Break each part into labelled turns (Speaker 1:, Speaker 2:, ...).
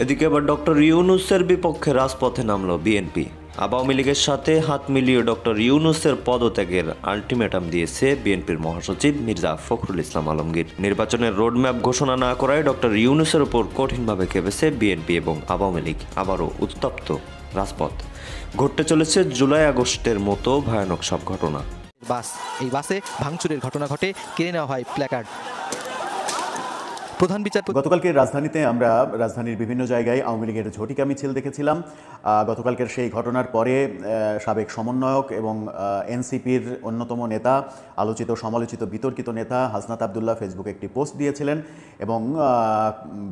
Speaker 1: এদিকে আবার ডক্টর ইউনূসের বিপক্ষে রাজপথে নামল বিএনপি। আওয়ামী লীগের সাথে হাত মিলিয়ে ডক্টর ইউনূসের পদত্যাগের আলটিমেটাম দিয়েছে বিএনপির মহাসচিব মির্জা ফখরুল ইসলাম আলমগীর। নির্বাচনের রোডম্যাপ ঘোষণা না করায় ডক্টর ইউনূসের উপর কঠিনভাবে খেপেছে বিএনপি এবং আওয়ামী লীগ। আবারও উত্তপ্ত রাজপথ। ঘটতে চলেছে জুলাই আগস্টের মতো ভয়ানক সব ঘটনা।
Speaker 2: এই বাসে ভাঙচুরের ঘটনা ঘটে, কেড়ে নেওয়া হয় প্ল্যাকার্ড। প্রধান বিচারপতি
Speaker 3: গতকালকে রাজধানীতে আমরা রাজধানীর বিভিন্ন জায়গায় আওয়ামী লীগের ঝটিকা মিছিল দেখেছিলাম। গতকালকের সেই ঘটনার পরে সাবেক সমন্বয়ক এবং এনসিপির অন্যতম নেতা, আলোচিত সমালোচিত বিতর্কিত নেতা হাসনাত আবদুল্লাহ ফেসবুকে একটি পোস্ট দিয়েছিলেন এবং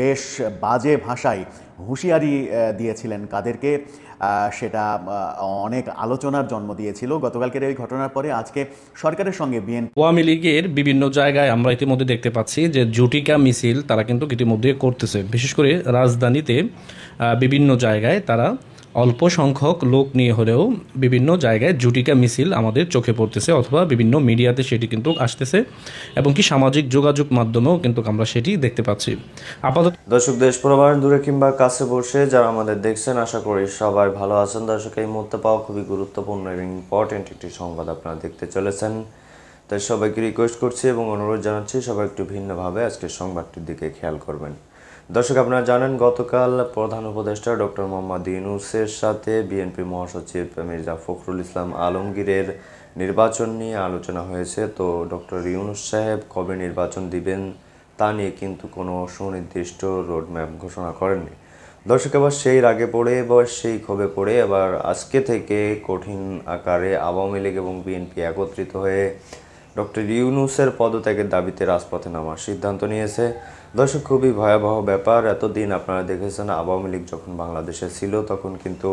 Speaker 3: বেশ বাজে ভাষায় হুঁশিয়ারি দিয়েছিলেন কাদেরকে, সেটা অনেক আলোচনার জন্ম দিয়েছিল। গতকালকের এই ঘটনার পরে আজকে সরকারের সঙ্গে
Speaker 4: আওয়ামী লীগের বিভিন্ন জায়গায় আমরা ইতিমধ্যে দেখতে পাচ্ছি যে ঝটিকা মিছিল তারা কিন্তু ইতিমধ্যে করতেছে। বিশেষ করে রাজধানীতে বিভিন্ন জায়গায় তারা অল্প সংখ্যক লোক নিয়ে হলেও বিভিন্ন জায়গায় ঝটিকা মিছিল আমাদের চোখে পড়তেছে, অথবা বিভিন্ন মিডিয়াতে সেটি কিন্তু আসতেছে এবং কি সামাজিক যোগাযোগ মাধ্যমেও কিন্তু আমরা সেটি দেখতে পাচ্ছি। আপাতত
Speaker 1: দর্শক, দেশ প্রবাস দূরে কিংবা কাছে বসে যারা আমাদের দেখছেন, আশা করি সবাই ভালো আছেন। দর্শক, এই মুহূর্তে পাওয়া খুবই গুরুত্বপূর্ণ এবং ইম্পর্টেন্ট একটি সংবাদ আপনারা দেখতে চলেছেন, তাই সবাইকে রিকোয়েস্ট করছি এবং অনুরোধ জানাচ্ছি সবাই একটু ভিন্নভাবে আজকের সংবাদটির দিকে খেয়াল করবেন। দর্শক, আপনারা জানেন গতকাল প্রধান উপদেষ্টা ডক্টর মোহাম্মদ ইউনূসের সাথে বিএনপি মহাসচিব মির্জা ফখরুল ইসলাম আলমগীরের নির্বাচন নিয়ে আলোচনা হয়েছে। তো ডক্টর ইউনূস সাহেব কবে নির্বাচন দিবেন তা নিয়ে কিন্তু কোনো সুনির্দিষ্ট রোডম্যাপ ঘোষণা করেননি। দর্শক, এবার সেই রাগে পড়ে বা সেই ক্ষোভে পড়ে এবার আজকে থেকে কঠিন আকারে আওয়ামী লীগ এবং বিএনপি একত্রিত হয়ে ডক্টর ইউনূসের পদত্যাগের দাবিতে রাজপথে নামার সিদ্ধান্ত নিয়েছে। দর্শক, খুবই ভয়াবহ ব্যাপার। এতদিন আপনারা দেখেছেন আওয়ামী লীগ যখন বাংলাদেশে ছিল তখন কিন্তু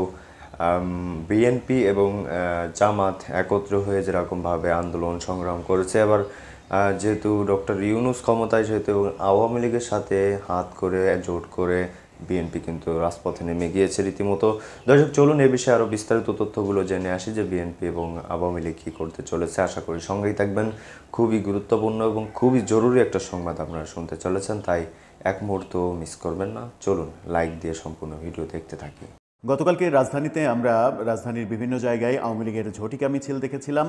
Speaker 1: বিএনপি এবং জামাত একত্র হয়ে যেরকমভাবে আন্দোলন সংগ্রাম করেছে। এবার যেহেতু ডক্টর ইউনূস ক্ষমতায়, সেহেতু আওয়ামী লীগের সাথে হাত করে জোট করে বিএনপি কিন্তু রাজপথে নেমে গিয়েছে রীতিমতো। দর্শক, চলুন এ বিষয়ে আরও বিস্তারিত তথ্যগুলো জেনে আসি যে বিএনপি এবং আওয়ামী লীগ কী করতে চলেছে। আশা করি সঙ্গেই থাকবেন। খুবই গুরুত্বপূর্ণ এবং খুবই জরুরি একটা সংবাদ আপনারা শুনতে চলেছেন, তাই এক মুহূর্ত মিস করবেন না। চলুন লাইক দিয়ে সম্পূর্ণ ভিডিও দেখতে থাকি।
Speaker 3: গতকালকে রাজধানীতে আমরা রাজধানীর বিভিন্ন জায়গায় আওয়ামী লীগের ঝটিকা মিছিল দেখেছিলাম।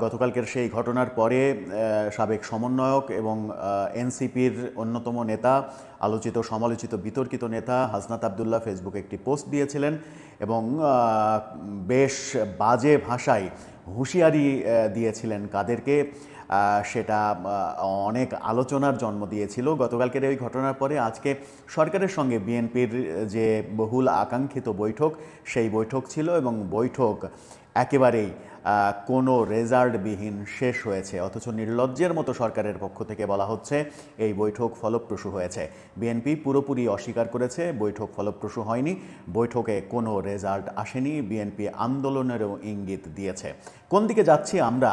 Speaker 3: গতকালকের সেই ঘটনার পরে সাবেক সমন্বয়ক এবং এনসিপির অন্যতম নেতা, আলোচিত সমালোচিত বিতর্কিত নেতা হাসনাত আবদুল্লাহ ফেসবুকে একটি পোস্ট দিয়েছিলেন এবং বেশ বাজে ভাষায় হুঁশিয়ারি দিয়েছিলেন কাদেরকে, সেটা অনেক আলোচনার জন্ম দিয়েছিল। গতকালকের এই ঘটনার পরে আজকে সরকারের সঙ্গে বিএনপির যে বহুল আকাঙ্ক্ষিত বৈঠক, সেই বৈঠক ছিল এবং বৈঠক একেবারেই কোনো রেজাল্টবিহীন শেষ হয়েছে। অথচ নির্লজ্জের মতো সরকারের পক্ষ থেকে বলা হচ্ছে এই বৈঠক ফলপ্রসূ হয়েছে। বিএনপি পুরোপুরি অস্বীকার করেছে বৈঠক ফলপ্রসূ হয়নি, বৈঠকে কোনো রেজাল্ট আসেনি। বিএনপি আন্দোলনেরও ইঙ্গিত দিয়েছে। কোন দিকে যাচ্ছি আমরা?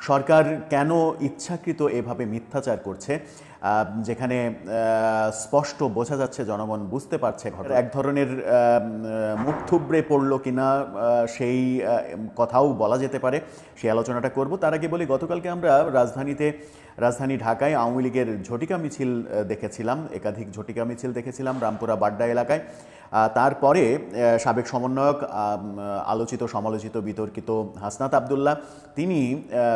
Speaker 3: সরকার কেন ইচ্ছাকৃত এভাবে মিথ্যাচার করছে, যেখানে স্পষ্ট বোঝা যাচ্ছে, জনগণ বুঝতে পারছে এক ধরনের মুখ থুবড়ে পড়লো কিনা সেই কথাও বলা যেতে পারে। সেই আলোচনাটা করব। তার আগে বলি, গতকালকে আমরা রাজধানী ঢাকায় আওয়ামী লীগের ঝটিকা মিছিল দেখেছিলাম, একাধিক ঝটিকা মিছিল দেখেছিলাম রামপুরা বাড্ডা এলাকায়। তারপরে সাবেক সমন্বয়ক, আলোচিত সমালোচিত বিতর্কিত হাসনাত আবদুল্লাহ, তিনি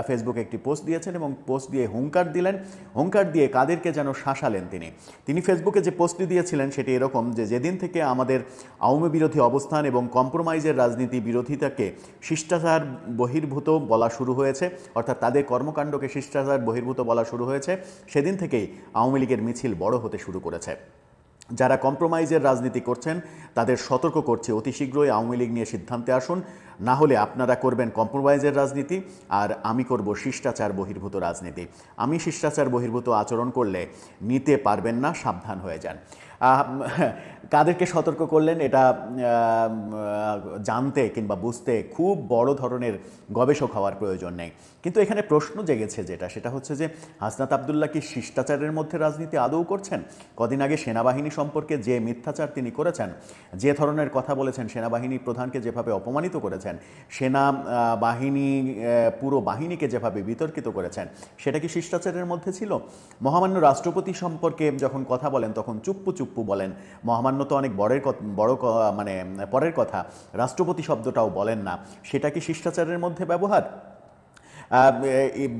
Speaker 3: ফেসবুকে একটি পোস্ট দিয়েছেন এবং পোস্ট দিয়ে হুঙ্কার দিলেন। হুঙ্কার দিয়ে কাদেরকে যেন শাসালেন তিনি ফেসবুকে যে পোস্টটি দিয়েছিলেন সেটি এরকম যে, যেদিন থেকে আমাদের আওয়ামী বিরোধী অবস্থান এবং কম্প্রোমাইজের রাজনীতি বিরোধিতাকে শিষ্টাচার বহির্ভূত বলা শুরু হয়েছে, অর্থাৎ তাদের কর্মকাণ্ডকে শিষ্টাচার বহির্ভূত বলা শুরু হয়েছে, সেদিন থেকেই আওয়ামী লীগের মিছিল বড় হতে শুরু করেছে। যারা কম্প্রোমাইজের রাজনীতি করছেন তাদের সতর্ক করছে, অতি শীঘ্রই আওয়ামী লীগ নিয়ে সিদ্ধান্তে আসুন, না হলে আপনারা করবেন কম্প্রোমাইজের রাজনীতি আর আমি করব শিষ্টাচার বহির্ভূত রাজনীতি। আমি শিষ্টাচার বহির্ভূত আচরণ করলে নিতে পারবেন না, সাবধান হয়ে যান। কাদেরকে সতর্ক করলেন এটা জানতে কিংবা বুঝতে খুব বড় ধরনের গবেষক হওয়ার প্রয়োজন নেই। কিন্তু এখানে প্রশ্ন জেগেছে সেটা হচ্ছে যে, হাসনাত আবদুল্লাহ কি শিষ্টাচারের মধ্যে রাজনীতি আদৌ করছেন? কদিন আগে সেনাবাহিনী সম্পর্কে যে মিথ্যাচার তিনি করেছেন, যে ধরনের কথা বলেছেন, সেনাবাহিনী প্রধানকে যেভাবে অপমানিত করেছেন, সেনাবাহিনী পুরো বাহিনীকে যেভাবে বিতর্কিত করেছেন, সেটা কি শিষ্টাচারের মধ্যে ছিল? মহামান্য রাষ্ট্রপতি সম্পর্কে যখন কথা বলেন তখন চুপ্পু চুপ্পু বলেন, মহামান্য তো অনেক মানে পরের কথা, রাষ্ট্রপতি শব্দটাও বলেন না, সেটা কি শিষ্টাচারের মধ্যে ব্যবহার?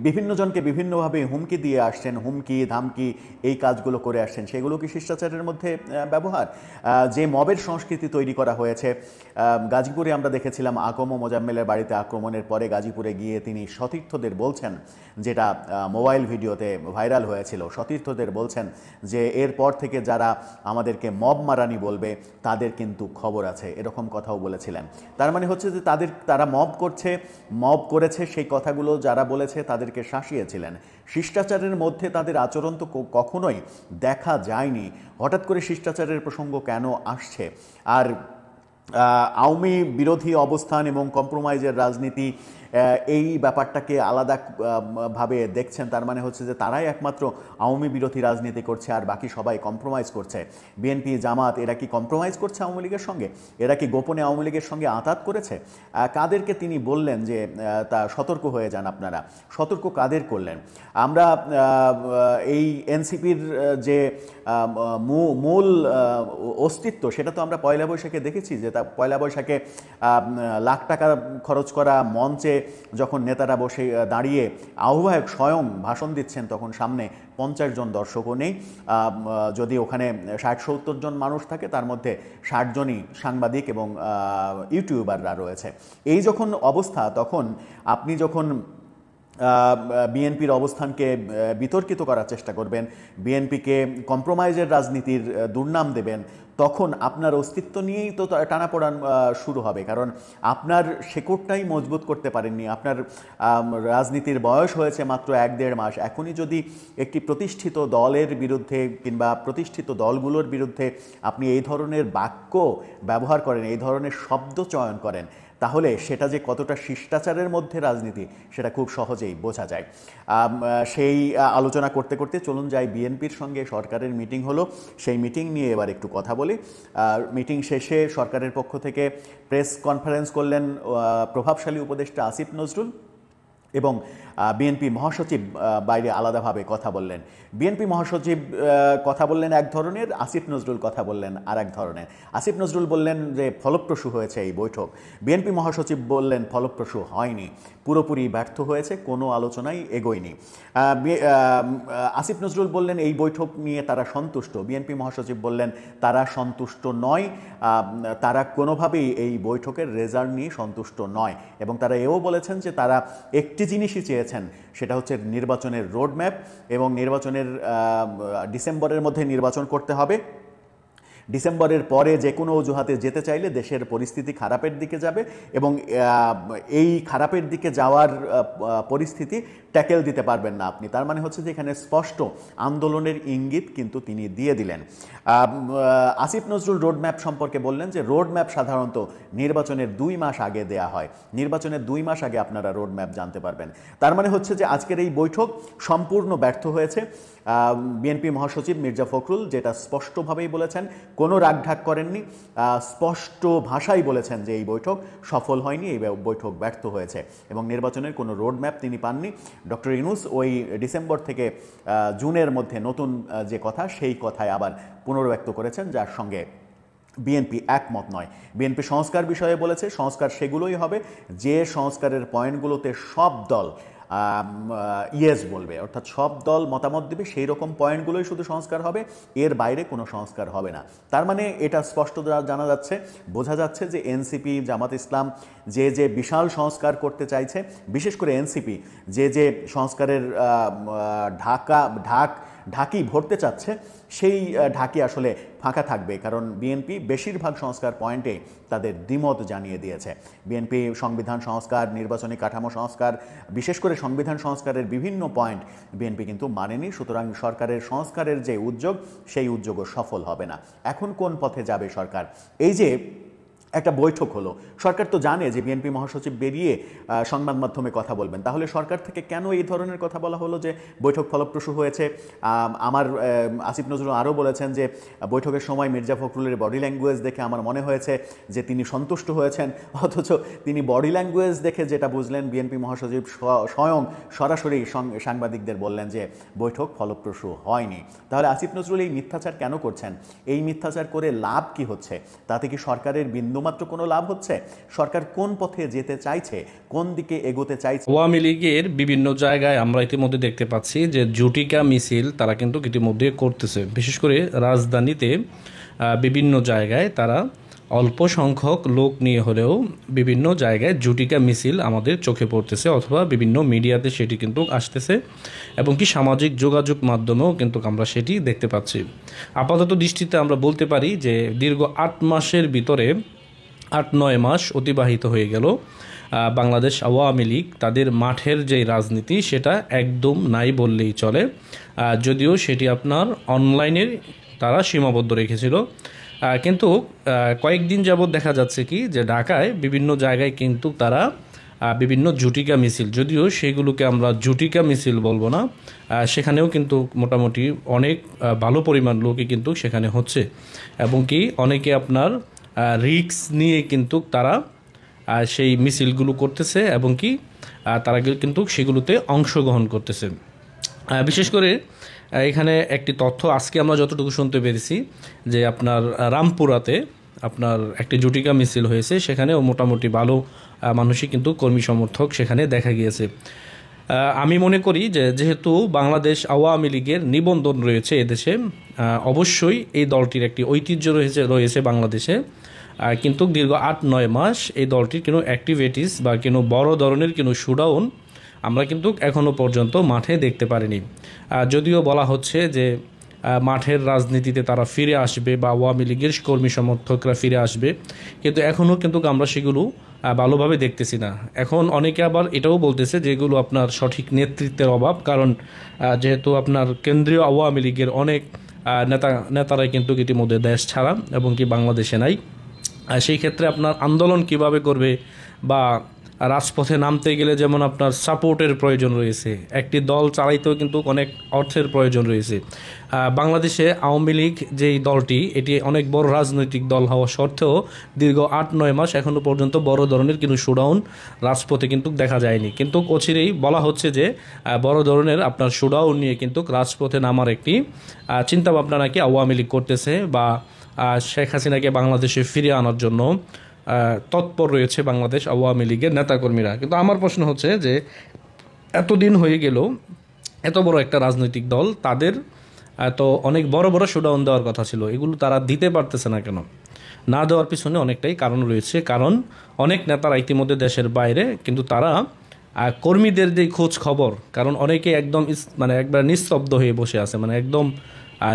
Speaker 3: বিভিন্ন জনকে বিভিন্নভাবে হুমকি দিয়ে আসছেন, হুমকি ধামকি এই কাজগুলো করে আসছেন, সেগুলো কি শিষ্টাচারের মধ্যে ব্যবহার? যে মবের সংস্কৃতি তৈরি করা হয়েছে, গাজীপুরে আমরা দেখেছিলাম আকম ও মোজাম্মেলের বাড়িতে আক্রমণের পরে গাজীপুরে গিয়ে তিনি সতীর্থদের বলছেন, যেটা মোবাইল ভিডিওতে ভাইরাল হয়েছিল, সতীর্থদের বলছেন যে এরপর থেকে যারা আমাদেরকে মব মারানি বলবে তাদের কিন্তু খবর আছে, এরকম কথাও বলেছিলেন। তার মানে হচ্ছে যে তারা মব করেছে, সেই কথাগুলো যারা বলেছে তাদেরকে শাসিয়েছিলেন। শিষ্টাচারের মধ্যে তাদের আচরণ তো কখনোই দেখা যায়নি, হঠাৎ করে শিষ্টাচারের প্রসঙ্গ কেন আসছে? আর আওয়ামী বিরোধী অবস্থান এবং কম্প্রোমাইজের রাজনীতি, এই ব্যাপারটাকে আলাদা ভাবে দেখছেন। তার মানে হচ্ছে যে তারাই একমাত্র আওয়ামী বিরোধী রাজনীতি করছে আর বাকি সবাই কম্প্রোমাইজ করছে। বিএনপি, জামাত, এরা কি কম্প্রোমাইজ করছে আওয়ামী লীগের সঙ্গে? এরা কি গোপনে আওয়ামী লীগের সঙ্গে আঁতাত করেছে? কাদেরকে তিনি বললেন যে তা সতর্ক হয়ে যান আপনারা? সতর্ক কাদের করলেন? আমরা এই এনসিপির যে মূল অস্তিত্ব, সেটা তো আমরা পয়লা বৈশাখে দেখেছি, যে তা পয়লা বৈশাখে লাখ টাকা খরচ করা মঞ্চে যখন নেতারা বসে দাঁড়িয়ে আহ্বায়ক স্বয়ং ভাষণ দিচ্ছেন, তখন সামনে 50 জন দর্শকও নেই। যদি ওখানে 60-70 জন মানুষ থাকে, তার মধ্যে 60 জনই সাংবাদিক এবং ইউটিউবাররা রয়েছে। এই যখন অবস্থা, তখন আপনি যখন বিএনপির অবস্থানকে বিতর্কিত করার চেষ্টা করবেন, বিএনপিকে কম্প্রোমাইজের রাজনীতির দুর্নাম দেবেন, তখন আপনার অস্তিত্ব নিয়েই তো টানাপোড়ান শুরু হবে। কারণ আপনার শেকড়টাই মজবুত করতে পারেননি, আপনার রাজনীতির বয়স হয়েছে মাত্র 1-1.5 মাস। এখনই যদি একটি প্রতিষ্ঠিত দলের বিরুদ্ধে কিংবা প্রতিষ্ঠিত দলগুলোর বিরুদ্ধে আপনি এই ধরনের বাক্য ব্যবহার করেন, এই ধরনের শব্দ চয়ন করেন, তাহলে সেটা যে কতটা শিষ্টাচারের মধ্যে রাজনীতি, সেটা খুব সহজেই বোঝা যায়। সেই আলোচনা করতে করতে চলুন যাই বিএনপির সঙ্গে সরকারের মিটিং হলো, সেই মিটিং নিয়ে এবার একটু কথা বলি। মিটিং শেষে সরকারের পক্ষ থেকে প্রেস কনফারেন্স করলেন প্রভাবশালী উপদেষ্টা আসিফ নজরুল, এবং বিএনপি মহাসচিব বাইরে আলাদাভাবে কথা বললেন। বিএনপি মহাসচিব কথা বললেন এক ধরনের, আসিফ নজরুল কথা বললেন আর এক ধরনের। আসিফ নজরুল বললেন যে ফলপ্রসূ হয়েছে এই বৈঠক, বিএনপি মহাসচিব বললেন ফলপ্রসূ হয়নি, পুরোপুরি ব্যর্থ হয়েছে, কোনো আলোচনাই এগোয়নি। আসিফ নজরুল বললেন এই বৈঠক নিয়ে তারা সন্তুষ্ট, বিএনপি মহাসচিব বললেন তারা সন্তুষ্ট নয়, তারা কোনোভাবেই এই বৈঠকের রেজাল্ট নিয়ে সন্তুষ্ট নয়, এবং তারা এও বলেছেন যে তারা একটি জিনিসই চেয়েছেন, সেটা হচ্ছে নির্বাচনের রোডম্যাপ, এবং নির্বাচনের ডিসেম্বরের মধ্যে নির্বাচন করতে হবে। ডিসেম্বরের পরে যে কোনো অজুহাতে যেতে চাইলে দেশের পরিস্থিতি খারাপের দিকে যাবে, এবং এই খারাপের দিকে যাওয়ার পরিস্থিতি ট্যাকেল দিতে পারবেন না আপনি। তার মানে হচ্ছে যে এখানে স্পষ্ট আন্দোলনের ইঙ্গিত কিন্তু তিনি দিয়ে দিলেন। আসিফ নজরুল রোডম্যাপ সম্পর্কে বললেন যে রোডম্যাপ সাধারণত নির্বাচনের 2 মাস আগে দেয়া হয়, নির্বাচনের 2 মাস আগে আপনারা রোডম্যাপ জানতে পারবেন। তার মানে হচ্ছে যে আজকের এই বৈঠক সম্পূর্ণ ব্যর্থ হয়েছে। বিএনপি মহাসচিব মির্জা ফখরুল যেটা স্পষ্টভাবেই বলেছেন, কোনো রাগঢাক করেননি, স্পষ্ট ভাষায় বলেছেন যে এই বৈঠক সফল হয়নি, এই বৈঠক ব্যর্থ হয়েছে, এবং নির্বাচনের কোনো রোডম্যাপ তিনি পাননি। ডক্টর ইউনূস ওই ডিসেম্বর থেকে জুনের মধ্যে নতুন যে কথা, সেই কথায় আবার পুনর্ব্যক্ত করেছেন, যার সঙ্গে বিএনপি একমত নয়। বিএনপি সংস্কার বিষয়ে বলেছে সংস্কার সেগুলোই হবে যে সংস্কারের পয়েন্টগুলোতে সব দল ইয়েস বলবে, অর্থাৎ সব দল মতামত দেবে, সেই রকম পয়েন্টগুলোই শুধু সংস্কার হবে, এর বাইরে কোনো সংস্কার হবে না। তার মানে এটা স্পষ্ট জানা যাচ্ছে, বোঝা যাচ্ছে যে এনসিপি, জামাত ইসলাম যে বিশাল সংস্কার করতে চাইছে, বিশেষ করে এনসিপি যে সংস্কারের ঢাকি ভরতে চাচ্ছে, সেই ঢাকি আসলে ফাঁকা থাকবে, কারণ বিএনপি বেশিরভাগ সংস্কার পয়েন্টে তাদের দ্বিমত জানিয়ে দিয়েছে। বিএনপি সংবিধান সংস্কার, নির্বাচনী কাঠামো সংস্কার, বিশেষ করে সংবিধান সংস্কারের বিভিন্ন পয়েন্ট বিএনপি কিন্তু মানেনি। সুতরাং সরকারের সংস্কারের যে উদ্যোগ, সেই উদ্যোগও সফল হবে না। এখন কোন পথে যাবে সরকার? এই যে একটা বৈঠক হলো, সরকার তো জানে যে বিএনপি মহাসচিব বেরিয়ে সংবাদ মাধ্যমে কথা বলবেন, তাহলে সরকার থেকে কেন এই ধরনের কথা বলা হলো যে বৈঠক ফলপ্রসূ হয়েছে? আমার আসিফ নজরুল আরও বলেছেন যে বৈঠকের সময় মির্জা ফখরুলের বডি ল্যাঙ্গুয়েজ দেখে আমার মনে হয়েছে যে তিনি সন্তুষ্ট হয়েছেন, অথচ তিনি বডি ল্যাঙ্গুয়েজ দেখে যেটা বুঝলেন বিএনপি মহাসচিব স্বয়ং সরাসরি সাংবাদিকদের বললেন যে বৈঠক ফলপ্রসূ হয়নি। তাহলে আসিফ নজরুল এই মিথ্যাচার কেন করছেন? এই মিথ্যাচার করে লাভ কি হচ্ছে? তাতে কি সরকারের বিন্দুমাত্র কোনো লাভ হচ্ছে? সরকার কোন পথে যেতে চাইছে, কোন দিকে এগোতে চাইছে?
Speaker 4: আওয়ামী লীগের বিভিন্ন জায়গায় আমরা ইতিমধ্যে দেখতে পাচ্ছি যে জুটিকা মিছিল তারা কিন্তু ইতিমধ্যে করতেছে। বিশেষ করে রাজধানীতে বিভিন্ন জায়গায় তারা অল্প সংখ্যক লোক নিয়ে হলেও বিভিন্ন জায়গায় জুটিকা মিছিল আমাদের চোখে পড়তেছে, অথবা বিভিন্ন মিডিয়াতে সেটি কিন্তু আসতেছে, এবং কি সামাজিক যোগাযোগ মাধ্যমেও কিন্তু আমরা সেটি দেখতে পাচ্ছি। আপাতত দৃষ্টিতে আমরা বলতে পারি যে দীর্ঘ 8 মাসের ভিতরে 8-9 মাস অতিবাহিত হয়ে গেল, বাংলাদেশ আওয়ামী লীগ তাদের মাঠের যে রাজনীতি সেটা একদম নাই বললেই চলে। যদিও সেটি আপনার অনলাইনে তারা সীমাবদ্ধ রেখেছিল, কিন্তু কয়েকদিন যাবৎ দেখা যাচ্ছে কি যে ঢাকায় বিভিন্ন জায়গায় কিন্তু তারা বিভিন্ন জুটিকা মিছিল, যদিও সেগুলোকে আমরা জুটিকা মিছিল বলবো না, সেখানেও কিন্তু মোটামুটি অনেক ভালো পরিমাণ লোকই কিন্তু সেখানে হচ্ছে, এবং কি অনেকে আপনার রিস্ক নিয়ে কিন্তু তারা সেই মিছিলগুলো করতেছে, এবং কি তারা কিন্তু সেগুলোতে অংশগ্রহণ করতেছে। বিশেষ করে এখানে একটি তথ্য আজকে আমরা যতটুকু শুনতে পেরেছি যে আপনার রামপুরাতে আপনার একটি জুটিকা মিছিল হয়েছে, সেখানেও মোটামুটি ভালো মানুষই কিন্তু কর্মী সমর্থক সেখানে দেখা গিয়েছে। আমি মনে করি যে যেহেতু বাংলাদেশ আওয়ামী লীগের নিবন্ধন রয়েছে এদেশে, অবশ্যই এই দলটির একটি ঐতিহ্য রয়েছে বাংলাদেশে, কিন্তু দীর্ঘ 8-9 মাস এই দলটির কোনো অ্যাক্টিভিটিস বা কোনো বড় ধরনের কোনো শোডাউন আমরা কিন্তু এখনও পর্যন্ত মাঠে দেখতে পারিনি। যদিও বলা হচ্ছে যে মাঠের রাজনীতিতে তারা ফিরে আসবে বা আওয়ামী লীগের কর্মী সমর্থকরা ফিরে আসবে, কিন্তু এখনও কিন্তু আমরা সেগুলো ভালোভাবে দেখতেছি না। এখন অনেকে আবার এটাও বলতেছে যে এগুলো আপনার সঠিক নেতৃত্বের অভাব, কারণ যেহেতু আপনার কেন্দ্রীয় আওয়ামী লীগের অনেক নেতারাই কিন্তু ইতিমধ্যে দেশ ছাড়া এবং কি বাংলাদেশে নাই। সেই ক্ষেত্রে আপনার আন্দোলন কিভাবে করবে বা রাজপথে নামতে গেলে যেমন আপনার সাপোর্টের প্রয়োজন রয়েছে, একটি দল চালাইতেও কিন্তু অনেক অর্থের প্রয়োজন রয়েছে। বাংলাদেশে আওয়ামী লীগ যেই দলটি, এটি অনেক বড় রাজনৈতিক দল হওয়া সত্ত্বেও দীর্ঘ 8-9 মাস এখনও পর্যন্ত বড় ধরনের কিন্তু শোডাউন রাজপথে কিন্তু দেখা যায়নি। কিন্তু অচিরেই বলা হচ্ছে যে বড় ধরনের আপনার শোডাউন নিয়ে কিন্তু রাজপথে নামার একটি চিন্তাভাবনা নাকি আওয়ামী লীগ করতেছে, বা শেখ হাসিনাকে বাংলাদেশে ফিরিয়ে আনার জন্য তৎপর রয়েছে বাংলাদেশ আওয়ামী লীগের নেতাকর্মীরা। কিন্তু আমার প্রশ্ন হচ্ছে যে এতদিন হয়ে গেল এত বড় একটা রাজনৈতিক দল, তাদের তো অনেক বড় বড় শোডাউন দেওয়ার কথা ছিল, এগুলো তারা দিতে পারতেছে না কেন? না দেওয়ার পিছনে অনেকটাই কারণ রয়েছে, কারণ অনেক নেতারা ইতিমধ্যে দেশের বাইরে, কিন্তু তারা কর্মীদের যে খোঁজ খবর, কারণ অনেকে একদম মানে একবার নিস্তব্ধ হয়ে বসে আছে, মানে একদম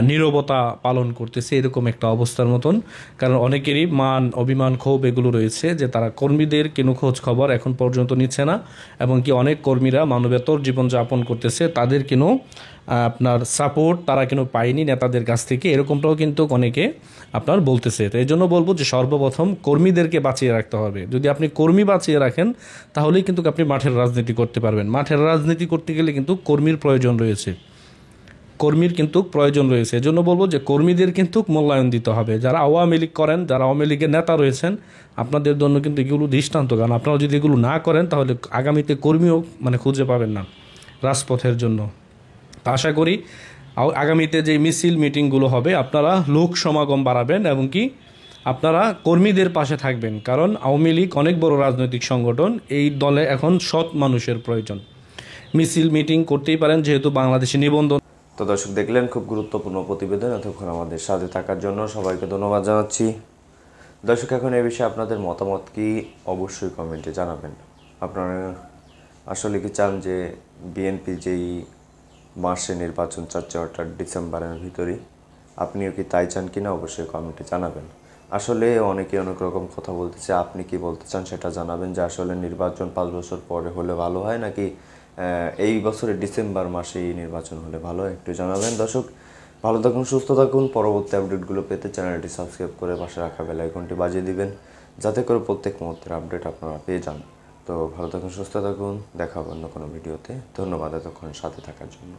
Speaker 4: নীরবতা পালন করতেছে এরকম একটা অবস্থার মতন, কারণ অনেকেরই মান অভিমান ক্ষোভ এগুলো রয়েছে যে তারা কর্মীদের কোনো খোঁজ খবর এখন পর্যন্ত নিচ্ছে না, এবং কি অনেক কর্মীরা মানবেতর জীবনযাপন করতেছে, তাদের কোনো আপনার সাপোর্ট তারা কেন পায়নি নেতাদের কাছ থেকে, এরকমটাও কিন্তু অনেকে আপনার বলতেছে। তো এই জন্য বলবো যে সর্বপ্রথম কর্মীদেরকে বাঁচিয়ে রাখতে হবে। যদি আপনি কর্মী বাঁচিয়ে রাখেন তাহলেই কিন্তু আপনি মাঠের রাজনীতি করতে পারবেন। মাঠের রাজনীতি করতে গেলে কিন্তু কর্মীর প্রয়োজন রয়েছে, কর্মীর কিন্তু প্রয়োজন রয়েছে। এজন্য বলবো যে কর্মীদের কিন্তু মূল্যায়ন দিতে হবে। যারা আওয়ামী লীগ করেন, যারা আওয়ামী লীগের নেতা রয়েছেন, আপনাদের জন্য কিন্তু এগুলো দৃষ্টান্ত, কারণ আপনারা যদি এগুলো না করেন তাহলে আগামীতে কর্মীও মানে খুঁজে পাবেন না রাজপথের জন্য। তা আশা করি আগামীতে যে মিছিল মিটিংগুলো হবে আপনারা লোক সমাগম বাড়াবেন এবং কি আপনারা কর্মীদের পাশে থাকবেন, কারণ আওয়ামী লীগ অনেক বড় রাজনৈতিক সংগঠন, এই দলে এখন সৎ মানুষের প্রয়োজন। মিছিল মিটিং করতেই পারেন যেহেতু বাংলাদেশে নিবন্ধন।
Speaker 1: তো দর্শক দেখলেন খুব গুরুত্বপূর্ণ প্রতিবেদন, এতক্ষণ আমাদের সাথে থাকার জন্য সবাইকে ধন্যবাদ জানাচ্ছি। দর্শক এখন এই বিষয়ে আপনাদের মতামত কি অবশ্যই কমেন্টে জানাবেন। আপনারা আসলে কি চান যে বিএনপি যেই মাসে নির্বাচন চাচ্ছে অর্থাৎ ডিসেম্বরের ভিতরেই, আপনিও কি তাই চান কিনা অবশ্যই কমেন্টে জানাবেন। আসলে অনেকে অনেক রকম কথা বলতেছে, আপনি কি বলতে চান সেটা জানাবেন, যে আসলে নির্বাচন 5 বছর পরে হলে ভালো হয় নাকি এই বছরের ডিসেম্বর মাসেই নির্বাচন হলে ভালো হয়, একটু জানাবেন। দর্শক ভালো থাকুন, সুস্থ থাকুন। পরবর্তী আপডেটগুলো পেতে চ্যানেলটি সাবস্ক্রাইব করে পাশে রাখা বেল আইকনটি বাজিয়ে দিবেন, যাতে করে প্রত্যেক মুহূর্তের আপডেট আপনারা পেয়ে যান। তো ভালো থাকুন, সুস্থ থাকুন, দেখা হবে অন্য কোনো ভিডিওতে। ধন্যবাদ এতক্ষণ সাথে থাকার জন্য।